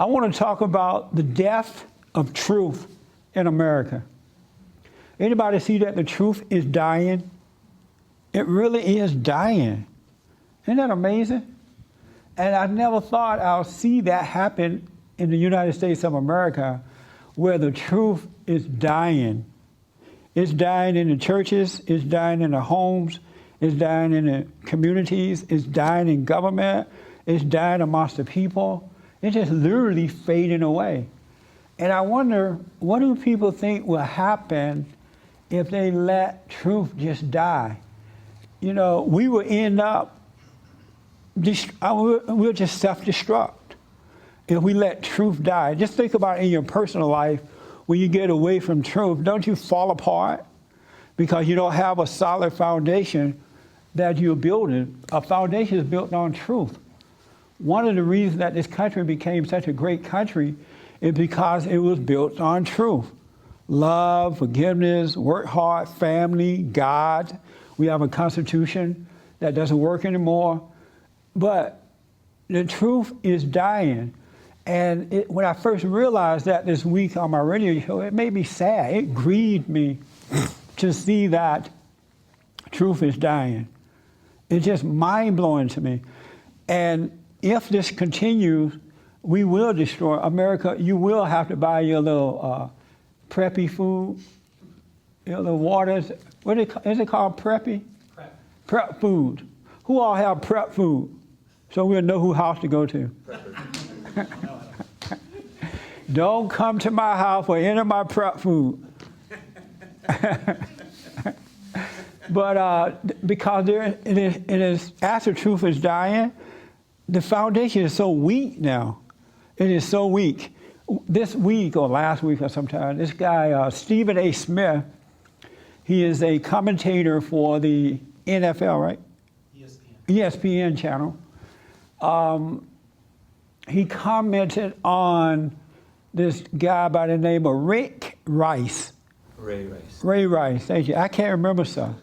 I want to talk about the death of truth in America. Anybody see that the truth is dying? It really is dying. Isn't that amazing? And I never thought I'll see that happen in the United States of America, where the truth is dying. It's dying in the churches, it's dying in the homes, it's dying in the communities, it's dying in government, it's dying amongst the people. It's just literally fading away. And I wonder, what do people think will happen if they let truth just die? You know, we will end up, we'll just self-destruct if we let truth die. Just think about it in your personal life. When you get away from truth, don't you fall apart because you don't have a solid foundation that you're building? A foundation is built on truth. One of the reasons that this country became such a great country is because it was built on truth. Love, forgiveness, work hard, family, God. We have a constitution that doesn't work anymore. But the truth is dying. And when I first realized that this week on my radio show, it made me sad. It grieved me to see that truth is dying. It's just mind-blowing to me. And if this continues, we will destroy America. You will have to buy your little preppy food, your little waters. Is it called preppy? Prep. Prep food. Who all have prep food? So we'll know whose house to go to. Don't come to my house or enter my prep food. But because it is, after truth is dying, the foundation is so weak now. It is so weak. This week or last week or sometime, this guy, Stephen A. Smith, he is a commentator for the NFL, right? ESPN channel. He commented on this guy by the name of Ray Rice, thank you. I can't remember stuff.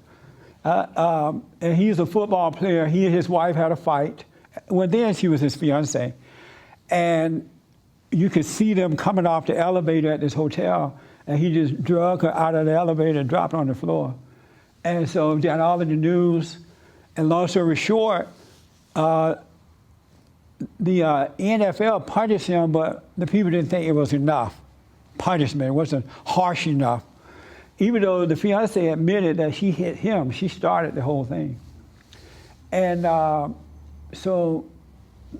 And he's a football player. He and his wife had a fight. Well, then she was his fiance. And you could see them coming off the elevator at this hotel, and he just drug her out of the elevator and dropped her on the floor. And so they got all of the news. And long story short, the NFL punished him, but the people didn't think it was enough punishment. It wasn't harsh enough. Even though the fiance admitted that she hit him, she started the whole thing. And so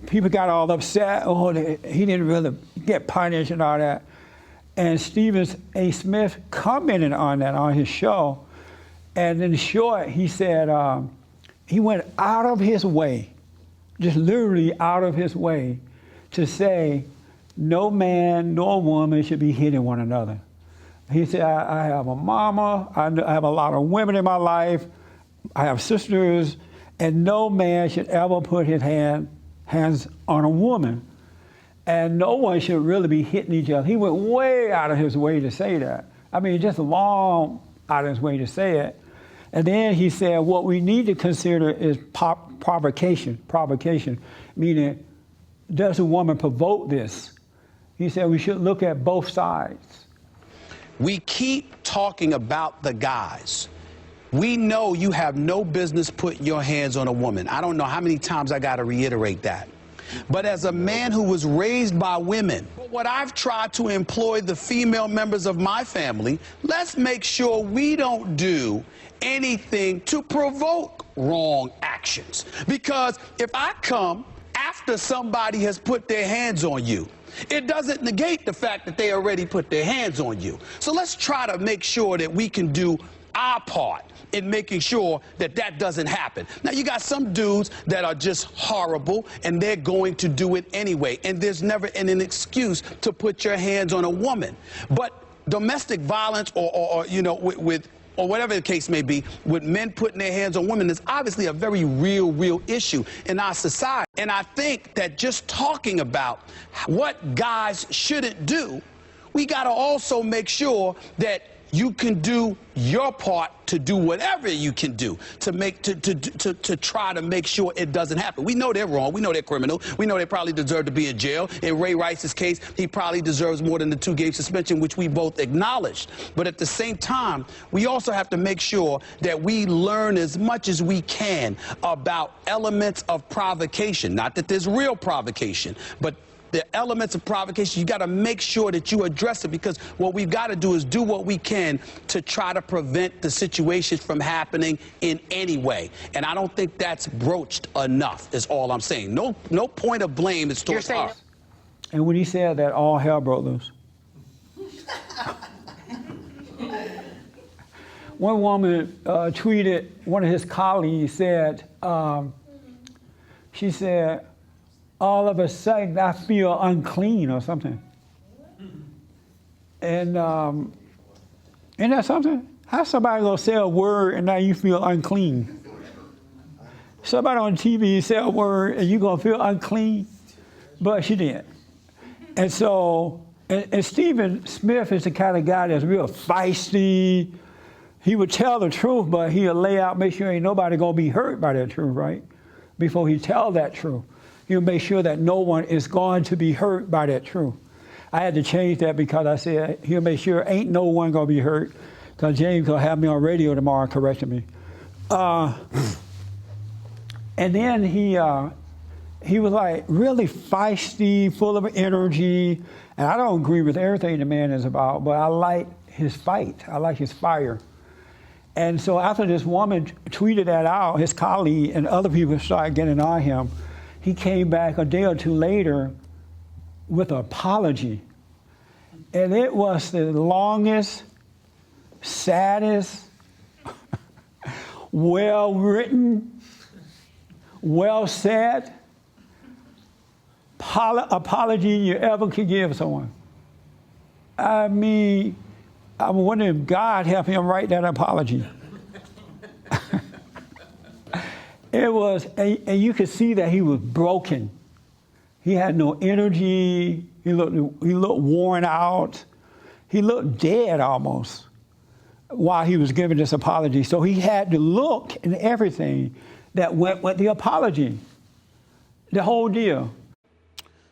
people got all upset. Oh, he didn't really get punished and all that. And Stephen A. Smith commented on that on his show. And in short, he said he went out of his way, just literally out of his way, to say no man nor woman should be hitting one another. He said, I have a mama, I have a lot of women in my life, I have sisters, and no man should ever put his hands on a woman. And no one should really be hitting each other. He went way out of his way to say that. I mean, just long out of his way to say it. And then he said, what we need to consider is provocation, meaning, does a woman provoke this? He said we should look at both sides. We keep talking about the guys. We know you have no business putting your hands on a woman. I don't know how many times I got to reiterate that. But as a man who was raised by women, what I've tried to employ the female members of my family, let's make sure we don't do anything to provoke wrong actions. Because if I come after somebody has put their hands on you, it doesn't negate the fact that they already put their hands on you. So let's try to make sure that we can do our part in making sure that that doesn't happen. Now, you got some dudes that are just horrible, and they're going to do it anyway. And there's never an excuse to put your hands on a woman. But domestic violence or you know, or whatever the case may be, with men putting their hands on women is obviously a very real issue in our society. And I think that just talking about what guys shouldn't do, we got to also make sure that you can do your part to do whatever you can do to try to make sure it doesn't happen. We know they're wrong. We know they're criminal. We know they probably deserve to be in jail. In Ray Rice's case, he probably deserves more than the 2-game suspension, which we both acknowledged. But at the same time, we also have to make sure that we learn as much as we can about elements of provocation. Not that there's real provocation, but the elements of provocation, you got to make sure that you address it, because what we've got to do is do what we can to try to prevent the situation from happening in any way. And I don't think that's broached enough, is all I'm saying. No point of blame is towards us. And when he said that, all hell broke loose. One woman tweeted, one of his colleagues said, she said, all of a sudden I feel unclean or something. And isn't that something? How somebody gonna say a word and now you feel unclean? Somebody on TV say a word and you gonna feel unclean? But she didn't. And so, and Stephen Smith is the kind of guy that's real feisty. He would tell the truth, but he'll lay out, make sure ain't nobody gonna be hurt by that truth, right? Before he tell that truth. He'll make sure that no one is going to be hurt by that truth. I had to change that because I said he'll make sure ain't no one gonna be hurt, because James gonna have me on radio tomorrow correcting me. And then he was like really feisty, full of energy, and I don't agree with everything the man is about, but I like his fight. I like his fire. And so after this woman tweeted that out, his colleague and other people started getting on him. He came back a day or two later with an apology. And it was the longest, saddest, well-written, well-said apology you ever could give someone. I mean, I'm wondering if God helped him write that apology. It was, and you could see that he was broken. He had no energy. He looked worn out. He looked dead almost while he was giving this apology. So he had to look and everything that went with the apology, the whole deal.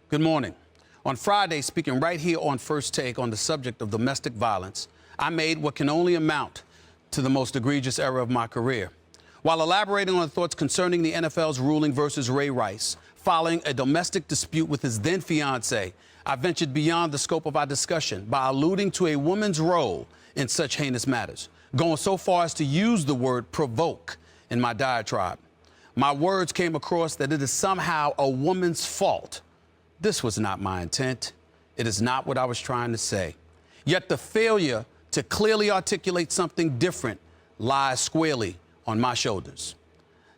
Good morning. On Friday, speaking right here on First Take on the subject of domestic violence, I made what can only amount to the most egregious error of my career. While elaborating on thoughts concerning the NFL's ruling versus Ray Rice, following a domestic dispute with his then fiancée, I ventured beyond the scope of our discussion by alluding to a woman's role in such heinous matters, going so far as to use the word provoke in my diatribe. My words came across that it is somehow a woman's fault. This was not my intent. It is not what I was trying to say. Yet the failure to clearly articulate something different lies squarely on my shoulders.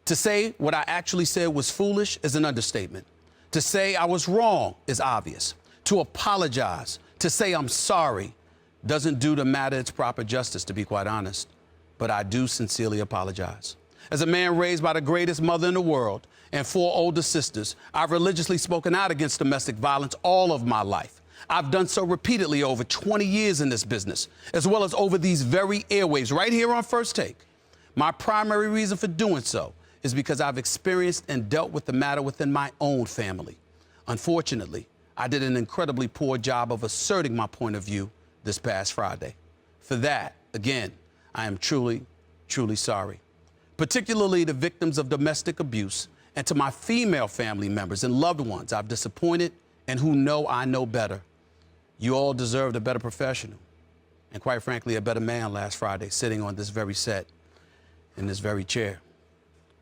To say what I actually said was foolish is an understatement. To say I was wrong is obvious. To apologize, to say I'm sorry, doesn't do the matter its proper justice, to be quite honest. But I do sincerely apologize. As a man raised by the greatest mother in the world and 4 older sisters, I've religiously spoken out against domestic violence all of my life. I've done so repeatedly over 20 years in this business, as well as over these very airwaves right here on First Take. My primary reason for doing so is because I've experienced and dealt with the matter within my own family. Unfortunately, I did an incredibly poor job of asserting my point of view this past Friday. For that, again, I am truly, truly sorry. Particularly the victims of domestic abuse, and to my female family members and loved ones I've disappointed and who know I know better. You all deserved a better professional and, quite frankly, a better man last Friday sitting on this very set, in this very chair.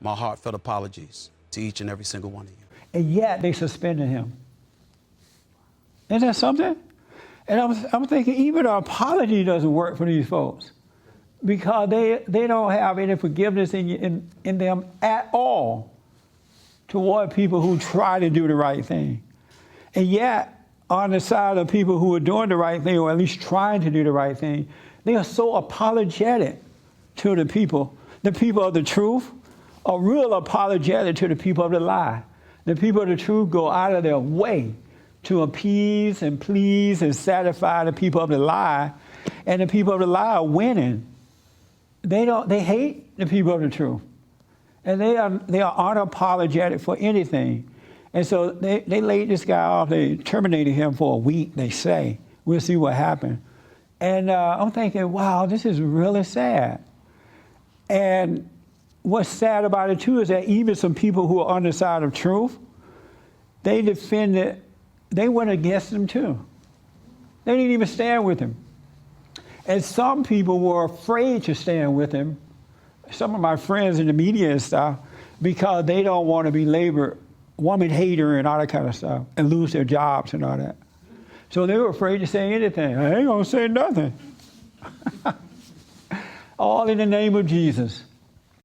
My heartfelt apologies to each and every single one of you. And yet they suspended him. Isn't that something? And I'm thinking even an apology doesn't work for these folks, because they don't have any forgiveness in them at all toward people who try to do the right thing. And yet, on the side of people who are doing the right thing, or at least trying to do the right thing, they are so apologetic to the people of the truth, are real apologetic to the people of the lie. The people of the truth go out of their way to appease and please and satisfy the people of the lie. and the people of the lie are winning. They hate the people of the truth. And they are unapologetic for anything. And so they laid this guy off. They terminated him for a week, they say. We'll see what happened. And I'm thinking, wow, this is really sad. And what's sad about it, too, is that even some people who are on the side of truth, they went against him, too. They didn't even stand with him. And some people were afraid to stand with him, some of my friends in the media and stuff, because they don't want to be labeled woman hater and all that kind of stuff and lose their jobs and all that. So they were afraid to say anything. I ain't going to say nothing. All in the name of Jesus.